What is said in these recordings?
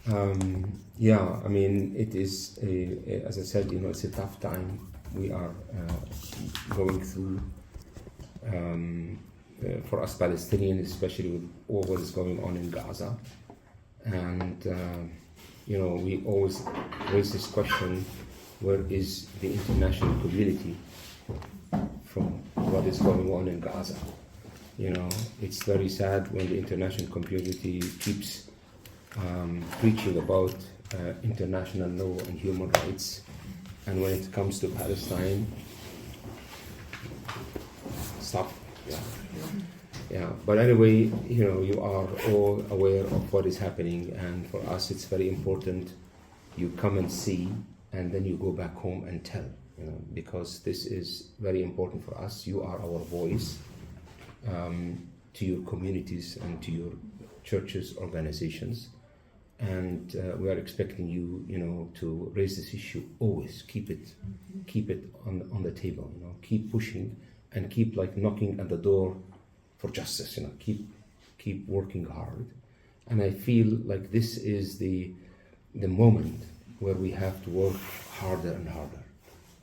Yeah, I mean, it is, as I said, it's a tough time we are going through for us Palestinians, especially with all what is going on in Gaza. And, we always raise this question, where is the international community from what is going on in Gaza? It's very sad when the international community keeps preaching about international law and human rights, and when it comes to Palestine, stop. Yeah. But anyway, you are all aware of what is happening, and for us, it's very important you come and see, and then you go back home and tell. Because this is very important for us. You are our voice to your communities and to your churches, organizations. And we are expecting you, to raise this issue always. Keep it on the table. Keep pushing and keep knocking at the door for justice. Keep working hard. And I feel like this is the moment where we have to work harder and harder.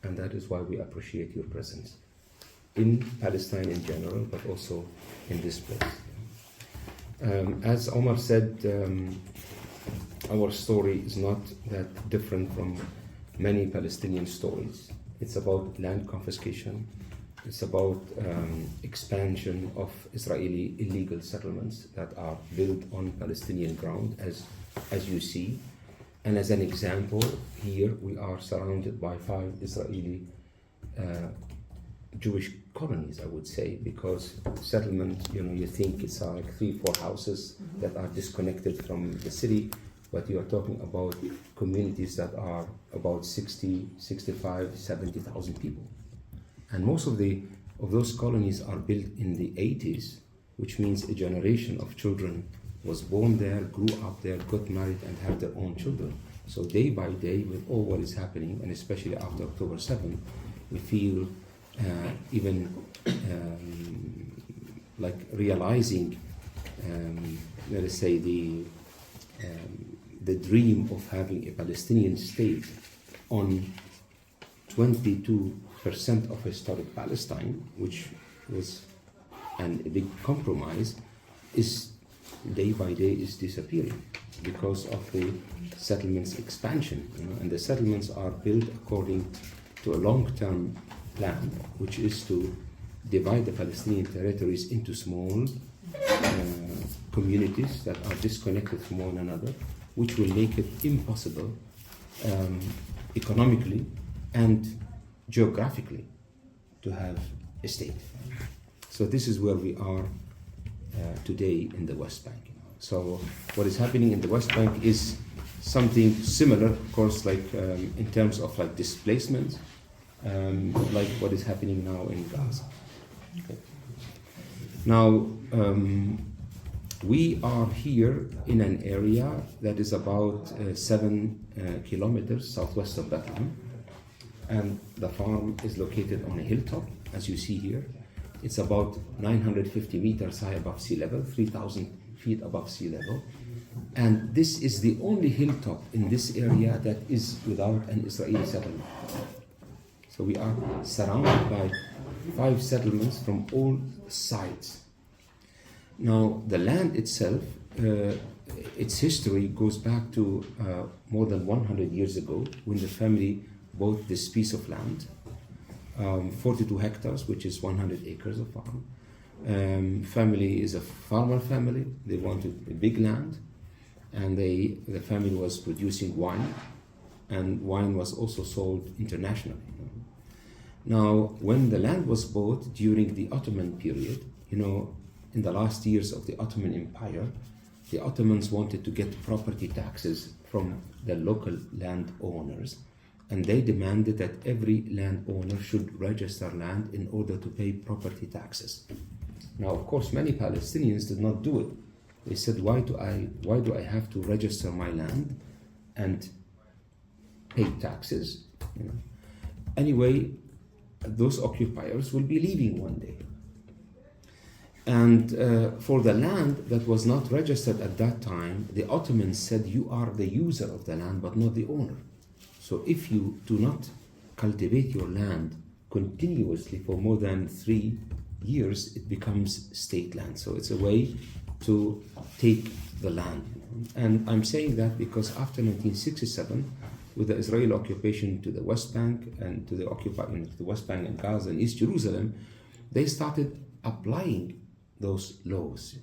And that is why we appreciate your presence in Palestine in general, but also in this place. As Omar said, our story is not that different from many Palestinian stories. It's about land confiscation. It's about expansion of Israeli illegal settlements that are built on Palestinian ground, as you see. And as an example, here we are surrounded by 5 Israeli Jewish colonies, I would say, because settlement, you think it's like 3-4 houses that are disconnected from the city, but you are talking about communities that are about 60, 65, 70,000 people. And most of those colonies are built in the 80s, which means a generation of children was born there, grew up there, got married, and have their own children. So day by day, with all what is happening, and especially after October 7th, we feel even like realizing, let us say, the dream of having a Palestinian state on 22% of historic Palestine, which was a big compromise, is day by day is disappearing because of the settlements expansion. And the settlements are built according to a long-term plan, which is to divide the Palestinian territories into small communities that are disconnected from one another, which will make it impossible economically and geographically to have a state. So this is where we are today in the West Bank. So what is happening in the West Bank is something similar, of course, like in terms of like displacement, like what is happening now in Gaza. Okay. Now, we are here in an area that is about 7 kilometers southwest of Bethlehem, and the farm is located on a hilltop, as you see here. It's about 950 meters high above sea level, 3,000 feet above sea level. And this is the only hilltop in this area that is without an Israeli settlement. So we are surrounded by 5 settlements from all sides. Now, the land itself, its history goes back to more than 100 years ago, when the family bought this piece of land, 42 hectares, which is 100 acres of farm. Family is a farmer family. They wanted a big land, and the family was producing wine, and wine was also sold internationally. Now, when the land was bought during the Ottoman period, in the last years of the Ottoman Empire, the Ottomans wanted to get property taxes from the local landowners, and they demanded that every landowner should register land in order to pay property taxes. Now, of course, many Palestinians did not do it. They said, why do I have to register my land and pay taxes? Anyway, those occupiers will be leaving one day. And for the land that was not registered at that time, the Ottomans said you are the user of the land but not the owner. So if you do not cultivate your land continuously for more than 3 years, it becomes state land. So it's a way to take the land. And I'm saying that because after 1967, with the Israeli occupation to the West Bank and to the West Bank and Gaza and East Jerusalem, they started applying those laws.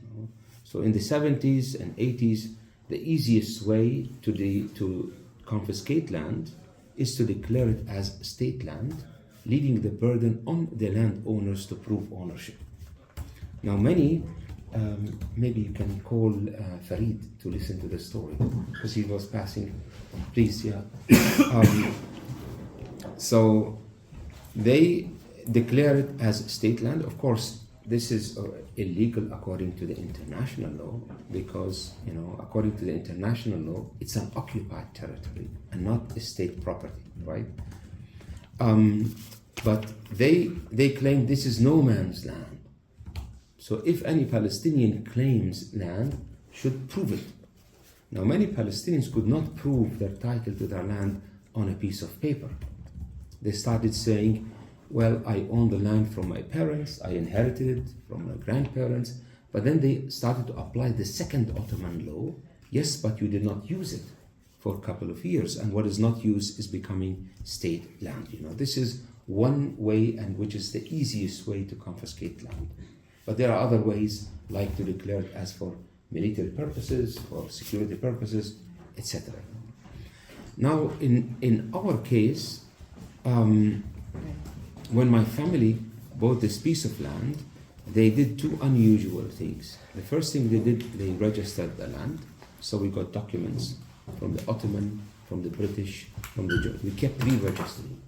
So in the 70s and 80s, the easiest way to confiscate land is to declare it as state land, leaving the burden on the landowners to prove ownership. Now many, maybe you can call Farid to listen to the story, because he was passing. Please, yeah. So they declare it as state land. Of course, this is illegal according to the international law, because, according to the international law, it's an occupied territory and not a state property, right? But they claim this is no man's land. So if any Palestinian claims land, should prove it. Now, many Palestinians could not prove their title to their land on a piece of paper. They started saying, well, I own the land from my parents, I inherited it from my grandparents, but then they started to apply the second Ottoman law. Yes, but you did not use it for a couple of years, and what is not used is becoming state land. This is one way, and which is the easiest way to confiscate land. But there are other ways, like to declare it as for military purposes, for security purposes, etc. Now, in our case, when my family bought this piece of land, they did two unusual things. The first thing they did, they registered the land. So we got documents from the Ottoman, from the British, from the German. We kept re-registering.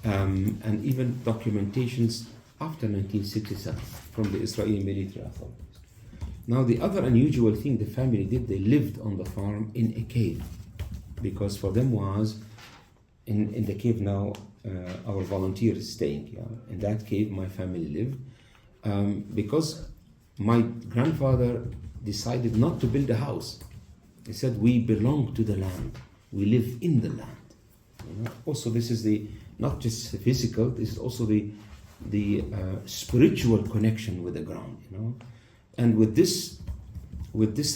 And even documentations after 1967 from the Israeli military authorities. Now, the other unusual thing the family did, they lived on the farm in a cave, because for them was, in the cave now, our volunteer is staying. In that cave, my family lived, because my grandfather decided not to build a house. He said, we belong to the land, we live in the land. Also, this is not just physical, this is also the spiritual connection with the ground. And with this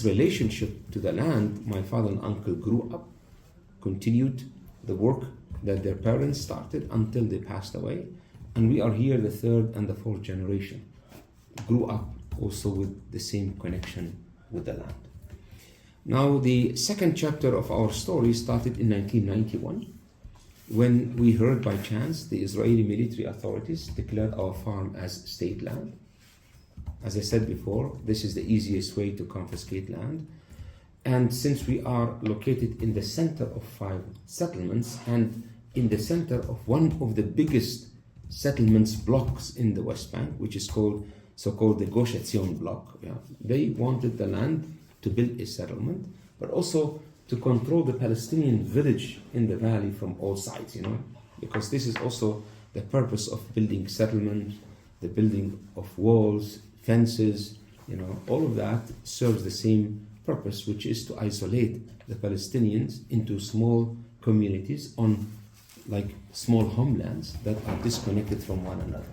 relationship to the land, my father and uncle grew up, continued the work that their parents started until they passed away, and we are here, the third and the fourth generation, grew up also with the same connection with the land. Now, the second chapter of our story started in 1991, when we heard by chance the Israeli military authorities declared our farm as state land. As I said before, this is the easiest way to confiscate land. And since we are located in the center of 5 settlements and in the center of one of the biggest settlements blocks in the West Bank, which is so-called the Gush Etzion block, they wanted the land to build a settlement, but also to control the Palestinian village in the valley from all sides, because this is also the purpose of building settlement, the building of walls, fences, all of that serves the same purpose, which is to isolate the Palestinians into small communities on like small homelands that are disconnected from one another.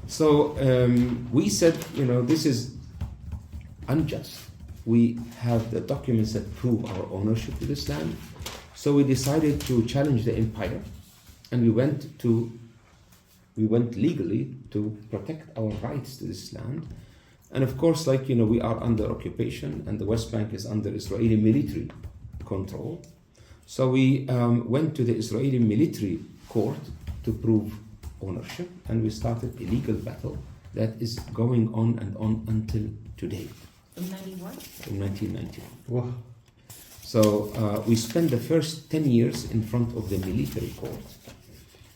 So we said, this is unjust. We have the documents that prove our ownership to this land. So we decided to challenge the empire, and we went legally to protect our rights to this land. And of course, we are under occupation, and the West Bank is under Israeli military control. So we went to the Israeli military court to prove ownership, and we started a legal battle that is going on and on until today. In 91? In 1991. Wow. So we spent the first 10 years in front of the military court.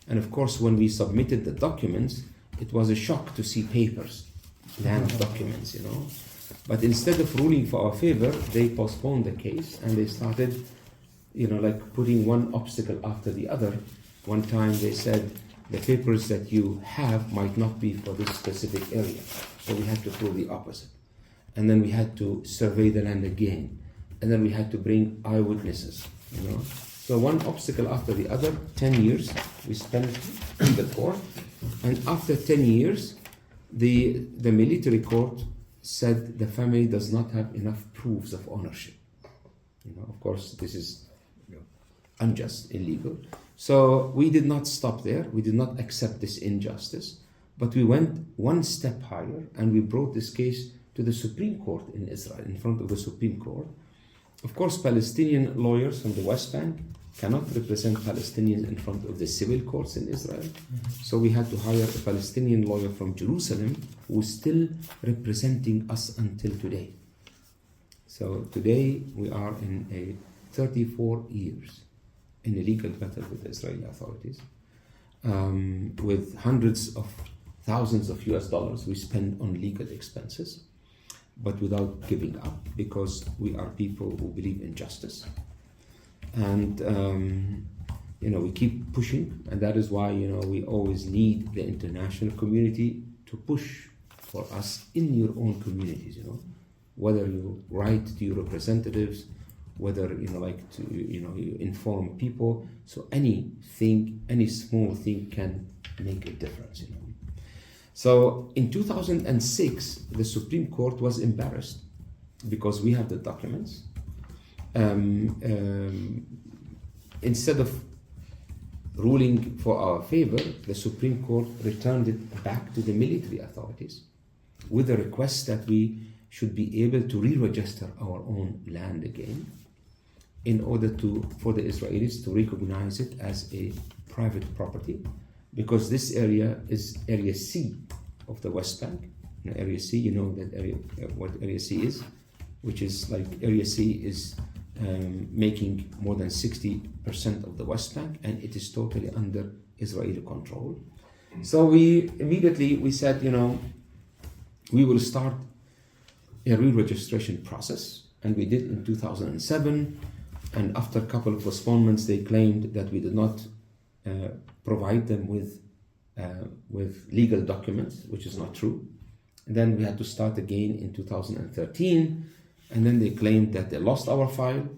And of course, when we submitted the documents, it was a shock to see papers, land documents, But instead of ruling for our favor, they postponed the case, and they started, putting one obstacle after the other. One time they said, the papers that you have might not be for this specific area. So we had to prove the opposite. And then we had to survey the land again. And then we had to bring eyewitnesses, you know. So one obstacle after the other, 10 years we spent in the court. And after 10 years, the military court said the family does not have enough proofs of ownership. You know, of course, this is unjust, illegal. So we did not stop there. We did not accept this injustice, but we went one step higher and we brought this case to the Supreme Court in Israel, in front of the Supreme Court. Of course, Palestinian lawyers from the West Bank cannot represent Palestinians in front of the civil courts in Israel. So we had to hire a Palestinian lawyer from Jerusalem who is still representing us until today. So today we are in a 34 years in a legal battle with the Israeli authorities, with hundreds of thousands of US dollars we spend on legal expenses, but without giving up, because we are people who believe in justice. And you know, we keep pushing, and that is why, you know, we always need the international community to push for us in your own communities, you know, whether you write to your representatives, whether, you know, like to, you know, you inform people. So anything, any small thing can make a difference, you know. So in 2006, the Supreme Court was embarrassed because we have the documents. Instead of ruling for our favor, the Supreme Court returned it back to the military authorities with a request that we should be able to re-register our own land again in order for the Israelis to recognize it as a private property, because this area is Area C of the West Bank. You know, Area C, you know that area, what Area C is, which is like Area C is making more than 60% of the West Bank, and it is totally under Israeli control. So we immediately said, you know, we will start a re-registration process, and we did in 2007. And after a couple of postponements, they claimed that we did not provide them with legal documents, which is not true. And then we had to start again in 2013, and then they claimed that they lost our file.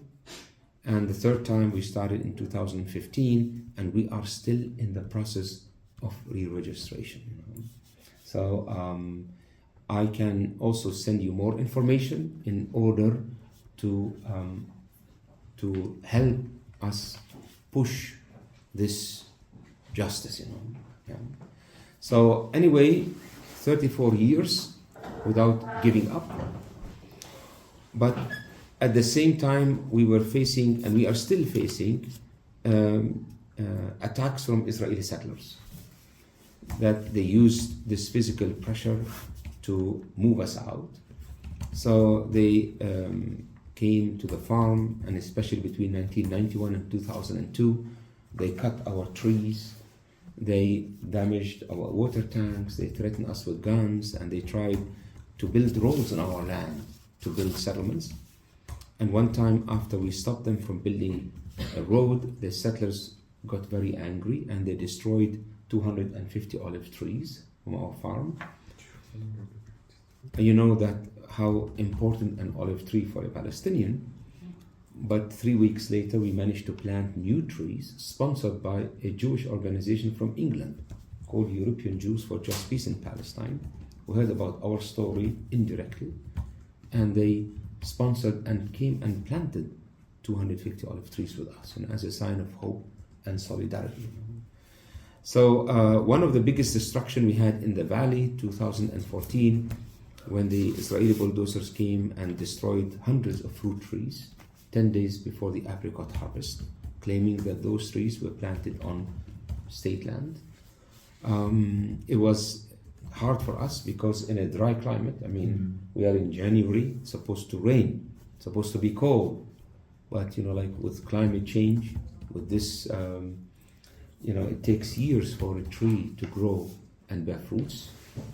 And the third time we started in 2015, and we are still in the process of re-registration. You know? So I can also send you more information in order to help us push this justice, you know. Yeah. So anyway, 34 years without giving up. But at the same time, we were facing, and we are still facing, attacks from Israeli settlers, that they used this physical pressure to move us out. So they came to the farm, and especially between 1991 and 2002, they cut our trees, they damaged our water tanks, they threatened us with guns, and they tried to build roads on our land to build settlements. And one time, after we stopped them from building a road, the settlers got very angry and they destroyed 250 olive trees from our farm. And you know that how important an olive tree for a Palestinian. But 3 weeks later, we managed to plant new trees sponsored by a Jewish organization from England called European Jews for Just Peace in Palestine, who heard about our story indirectly, and they sponsored and came and planted 250 olive trees with us, and as a sign of hope and solidarity. So one of the biggest destruction we had in the valley, 2014, when the Israeli bulldozers came and destroyed hundreds of fruit trees 10 days before the apricot harvest, claiming that those trees were planted on state land. It was hard for us because in a dry climate, I mean, we are in January, it's supposed to rain, it's supposed to be cold, but you know, like with climate change, with this, you know, it takes years for a tree to grow and bear fruits,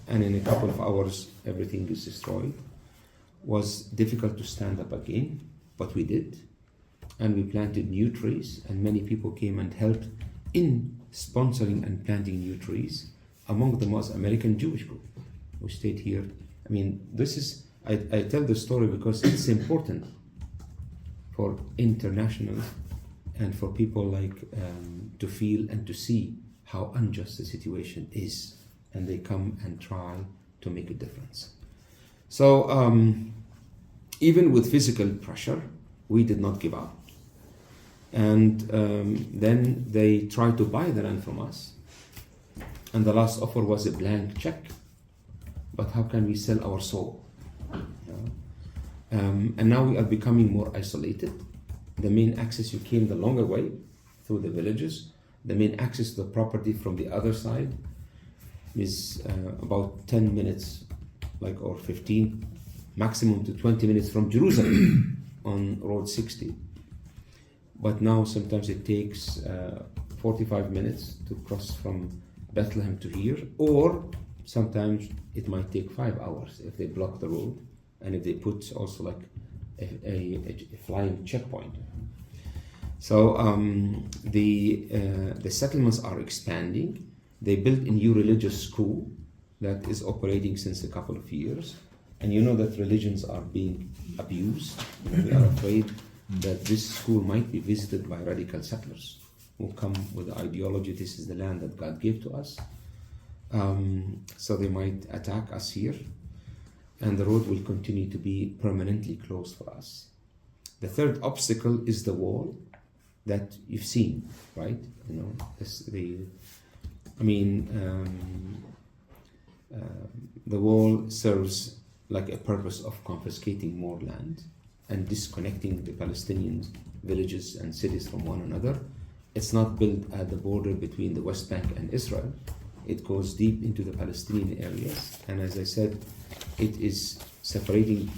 and in a couple of hours, everything is destroyed. Was difficult to stand up again, but we did, and we planted new trees, and many people came and helped in sponsoring and planting new trees. Among them was American Jewish group who stayed here. I mean, this is, I tell the story because it's important for internationals and for people like to feel and to see how unjust the situation is, and they come and try to make a difference. So even with physical pressure, we did not give up. And then they tried to buy the land from us, and the last offer was a blank check. But how can we sell our soul? And now we are becoming more isolated. The main access, you came the longer way through the villages. The main access to the property from the other side is about 10 minutes, or 15, maximum to 20 minutes from Jerusalem on Road 60. But now sometimes it takes 45 minutes to cross from Bethlehem to here, or sometimes it might take 5 hours if they block the road and if they put also like a flying checkpoint. So the settlements are expanding. They built a new religious school that is operating since a couple of years. And you know that religions are being abused. We are afraid that this school might be visited by radical settlers who come with the ideology, this is the land that God gave to us. So they might attack us here, and the road will continue to be permanently closed for us. The third obstacle is the wall that you've seen, right? The wall serves like a purpose of confiscating more land and disconnecting the Palestinian villages and cities from one another. It's not built at the border between the West Bank and Israel. It goes deep into the Palestinian areas, and as I said, it is separating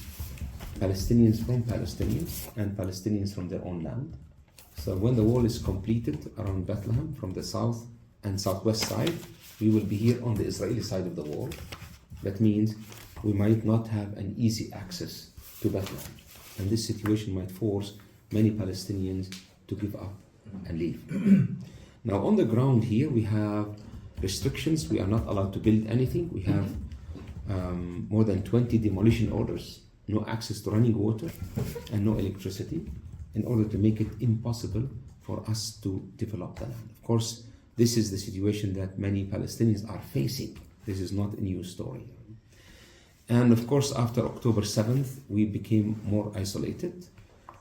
Palestinians from Palestinians and Palestinians from their own land. So when the wall is completed around Bethlehem from the south and southwest side, we will be here on the Israeli side of the wall. That means we might not have an easy access to Bethlehem. And this situation might force many Palestinians to give up and leave. Now on the ground here we have restrictions. We are not allowed to build anything. We have more than 20 demolition orders, no access to running water and no electricity, in order to make it impossible for us to develop the land. Of course, this is the situation that many Palestinians are facing. This is not a new story. And of course, after October 7th, we became more isolated.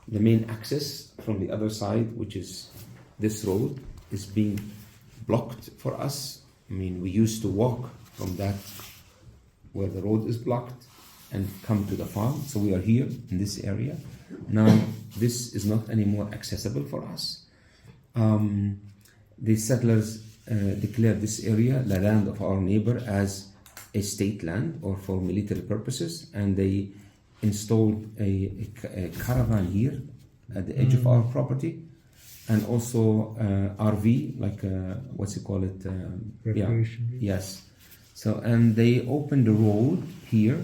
The main access from the other side, which is this road, is being blocked for us. I mean, we used to walk from that where the road is blocked and come to the farm. So we are here in this area. Now, this is not anymore accessible for us. The settlers declared this area, the land of our neighbor, as a state land or for military purposes, and they installed a caravan here at the edge of our property, and also RV, like what's it called it? Yes. So, and they opened the road here,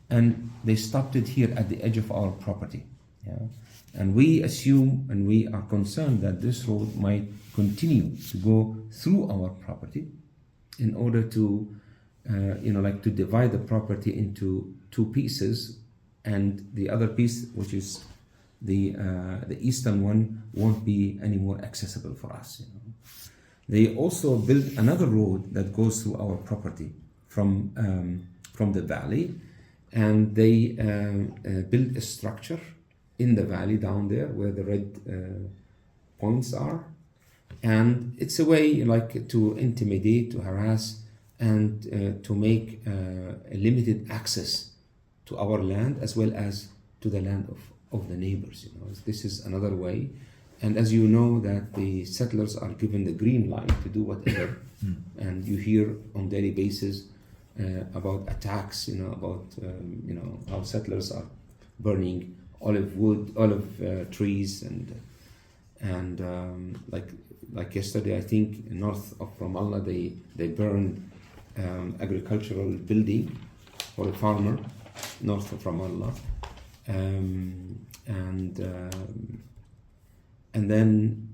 and they stopped it here at the edge of our property. Yeah. And we assume and we are concerned that this road might continue to go through our property in order to to divide the property into two pieces, and the other piece, which is the eastern one, won't be any more accessible for us. They also built another road that goes through our property from the valley, and they built a structure in the valley down there where the red points are, and it's a way like to intimidate, to harass, and to make a limited access to our land as well as to the land of the neighbors. This is another way. And as you know, that the settlers are given the green light to do whatever. And you hear on daily basis about attacks, about how settlers are burning olive trees, and like yesterday, I think north of Ramallah, they burned agricultural building for a farmer north of Ramallah, and then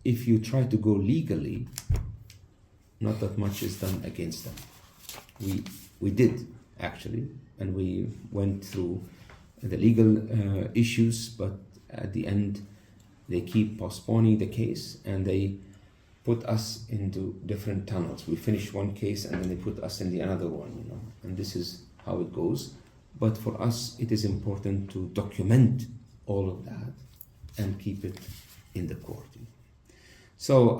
if you try to go legally, not that much is done against them. We did, actually, and we went through the legal issues, but at the end, they keep postponing the case, and they put us into different tunnels. We finish one case, and then they put us in the another one, and this is how it goes. But for us, it is important to document all of that and keep it in the court. So,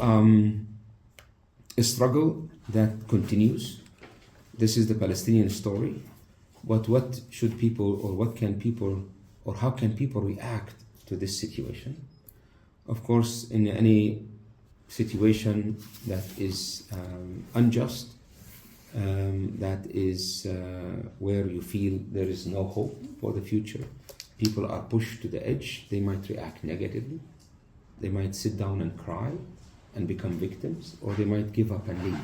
a struggle that continues. This is the Palestinian story. But what should people, or what can people, or how can people react to this situation? Of course, in any situation that is unjust, that is where you feel there is no hope for the future, people are pushed to the edge, they might react negatively, they might sit down and cry and become victims, or they might give up and leave.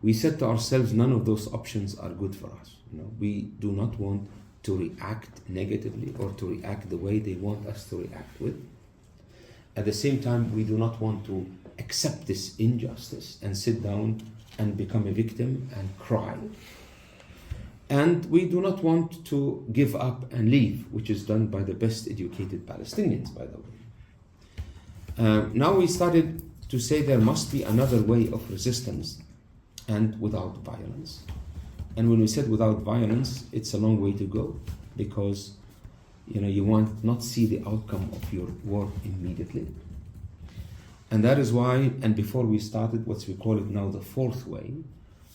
We said to ourselves, none of those options are good for us. We do not want to react negatively or to react the way they want us to react with. At the same time, we do not want to accept this injustice and sit down and become a victim and cry. And we do not want to give up and leave, which is done by the best educated Palestinians, by the way. Now we started to say there must be another way of resistance and without violence. And when we said without violence, it's a long way to go, because you want not see the outcome of your work immediately. And that is why, and before we started what we call it now the fourth way,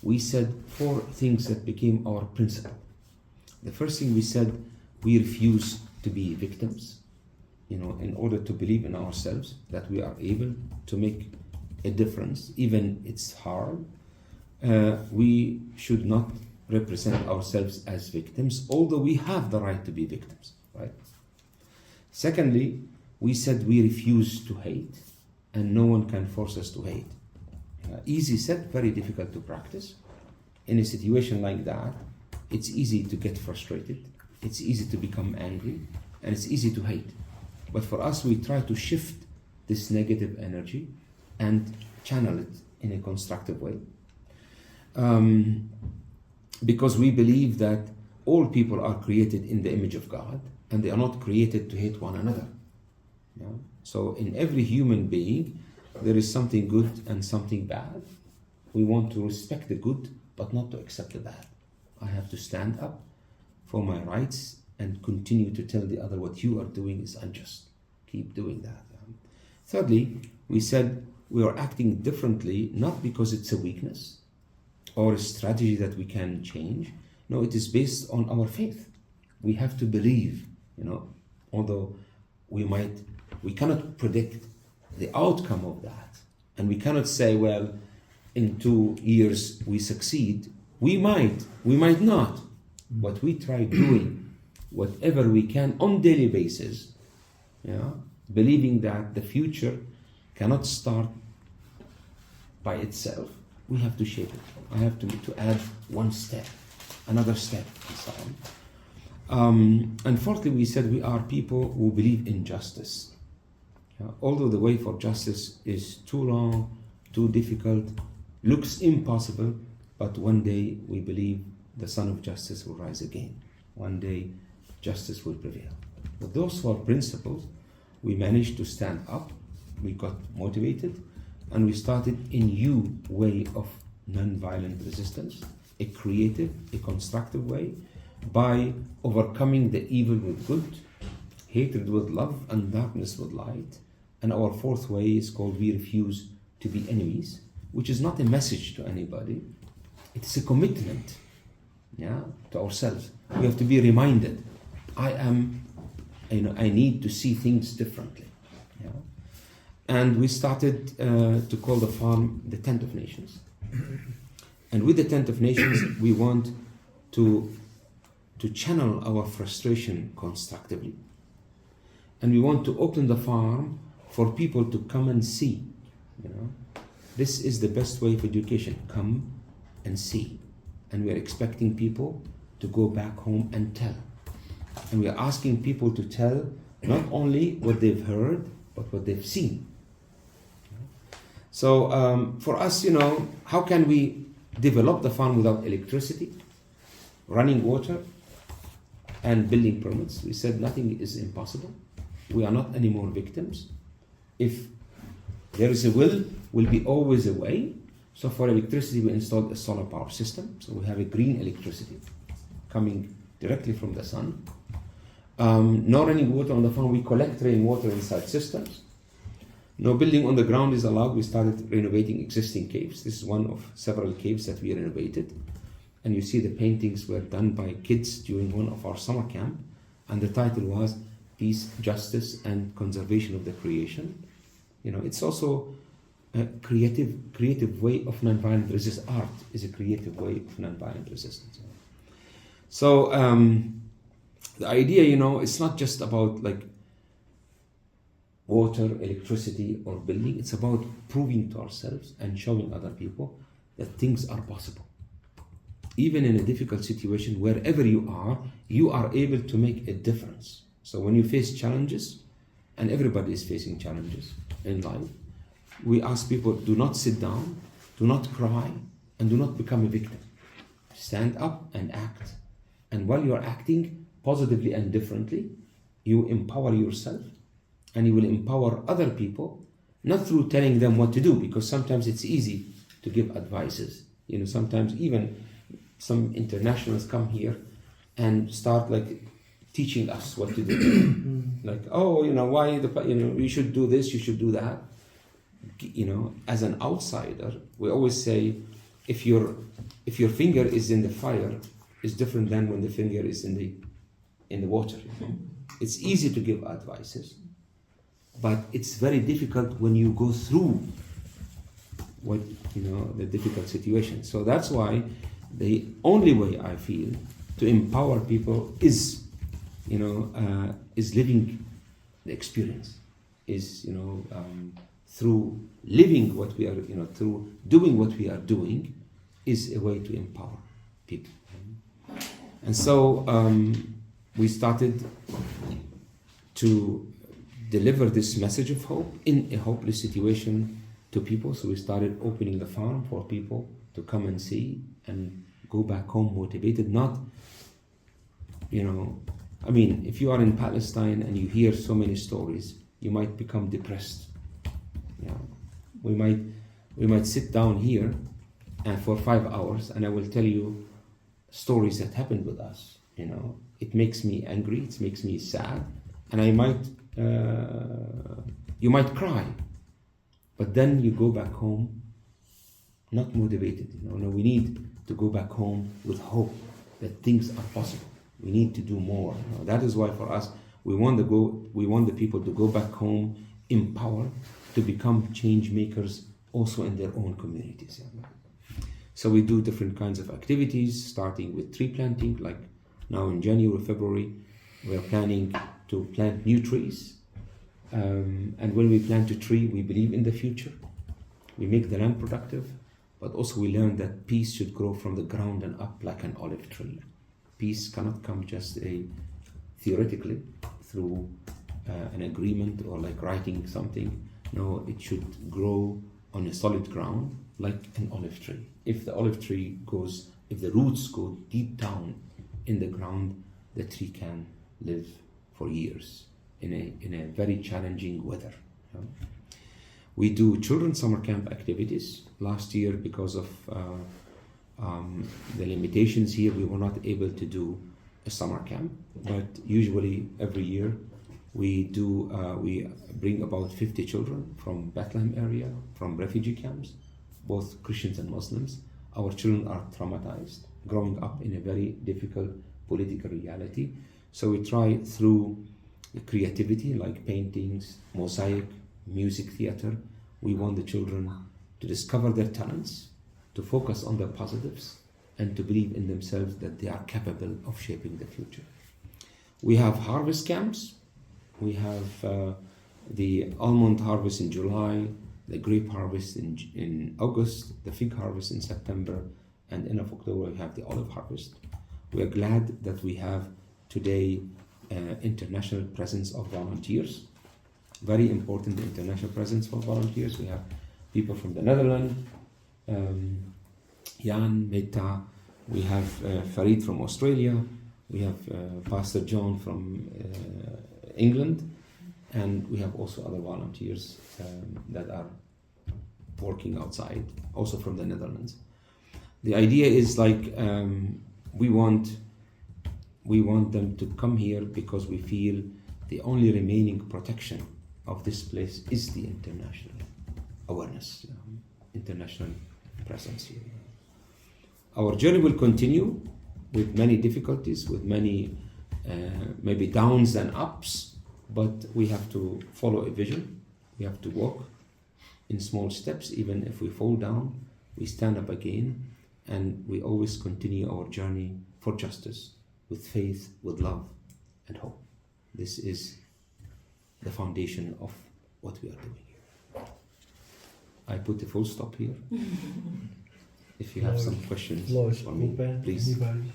we said 4 things that became our principle. The first thing we said, we refuse to be victims, in order to believe in ourselves that we are able to make a difference, even it's hard. We should not represent ourselves as victims, although we have the right to be victims, right? Secondly, we said we refuse to hate, and no one can force us to hate. Easy said, very difficult to practice. In a situation like that, it's easy to get frustrated, it's easy to become angry, and it's easy to hate. But for us, we try to shift this negative energy and channel it in a constructive way. Because we believe that all people are created in the image of God, and they are not created to hate one another. So in every human being, there is something good and something bad. We want to respect the good, but not to accept the bad. I have to stand up for my rights and continue to tell the other what you are doing is unjust. Keep doing that. Thirdly, we said we are acting differently, not because it's a weakness or a strategy that we can change. No, it is based on our faith. We have to believe, although we cannot predict the outcome of that. And we cannot say, well, in 2 years we succeed. We might not. But we try doing whatever we can on daily basis, believing that the future cannot start by itself. We have to shape it. I have to add one step, another step, and so on. And fourthly, we said we are people who believe in justice. Although the way for justice is too long, too difficult, looks impossible, but one day we believe the Son of Justice will rise again. One day justice will prevail. With those 4 principles, we managed to stand up, we got motivated, and we started a new way of non-violent resistance, a creative, a constructive way, by overcoming the evil with good, hatred with love, and darkness with light. And our 4th way is called we refuse to be enemies, which is not a message to anybody. It's a commitment, to ourselves. We have to be reminded, I need to see things differently. And we started to call the farm the Tent of Nations. And with the Tent of Nations, we want to channel our frustration constructively. And we want to open the farm for people to come and see. This is the best way of education. Come and see. And we are expecting people to go back home and tell. And we are asking people to tell not only what they've heard, but what they've seen. So for us, how can we develop the farm without electricity, running water, and building permits? We said nothing is impossible. We are not anymore victims. If there is a will be always a way. So for electricity, we installed a solar power system. So we have a green electricity coming directly from the sun. No running water on the farm. We collect rainwater inside systems. No building on the ground is allowed. We started renovating existing caves. This is one of several caves that we renovated. And you see the paintings were done by kids during one of our summer camp. And the title was Peace, Justice, and Conservation of the Creation. It's also a creative way of nonviolent resistance. Art is a creative way of nonviolent resistance. So the idea, it's not just about like water, electricity, or building. It's about proving to ourselves and showing other people that things are possible. Even in a difficult situation, wherever you are able to make a difference. So when you face challenges, and everybody is facing challenges in life, we ask people, do not sit down, do not cry, and do not become a victim. Stand up and act. And while you are acting positively and differently, you empower yourself, and you will empower other people, not through telling them what to do, because sometimes it's easy to give advices. Sometimes even some internationals come here and start like teaching us what to do. Like, why you should do this, you should do that. As an outsider, we always say, if your finger is in the fire, it's different than when the finger is in the water. It's easy to give advices, but it's very difficult when you go through the difficult situation. So that's why the only way I feel to empower people is living the experience, through living what we are, through doing what we are doing, is a way to empower people. And so we started to deliver this message of hope in a hopeless situation to people. So we started opening the farm for people to come and see and go back home motivated. Not, if you are in Palestine and you hear so many stories, you might become depressed. We might sit down here and for 5 hours, and I will tell you stories that happened with us. It makes me angry, it makes me sad, and you might cry, but then you go back home not motivated. No, we need to go back home with hope that things are possible. We need to do more. That is why for us, we want the people to go back home empowered to become change makers also in their own communities. So we do different kinds of activities, starting with tree planting. Like now in January, February, we are planning to plant new trees. And when we plant a tree, we believe in the future. We make the land productive, but also we learn that peace should grow from the ground and up like an olive tree. Peace cannot come just theoretically through an agreement or like writing something. No, it should grow on a solid ground like an olive tree. If the roots go deep down in the ground, the tree can live for years in a very challenging weather. We do children's summer camp activities. Last year, because of the limitations here, we were not able to do a summer camp, but usually every year we bring about 50 children from Bethlehem area, from refugee camps, both Christians and Muslims. Our children are traumatized, growing up in a very difficult political reality. So we try through creativity like paintings, mosaic, music, theater. We want the children to discover their talents, to focus on their positives, and to believe in themselves that they are capable of shaping the future. We have harvest camps. We have the almond harvest in July, the grape harvest in August, the fig harvest in September, and end of October we have the olive harvest. We are glad that we have today international presence of volunteers. Very important international presence for volunteers. We have people from the Netherlands, Jan, Meta, we have Farid from Australia, we have Pastor John from England, and we have also other volunteers that are working outside, also from the Netherlands. The idea is like we want them to come here because we feel the only remaining protection of this place is the international awareness, international presence here. Our journey will continue with many difficulties, with many maybe downs and ups, but we have to follow a vision. We have to walk in small steps. Even if we fall down, we stand up again, and we always continue our journey for justice with faith, with love and hope. This is the foundation of what we are doing here. I put a full stop here. If you have some questions for me, please. Anybody?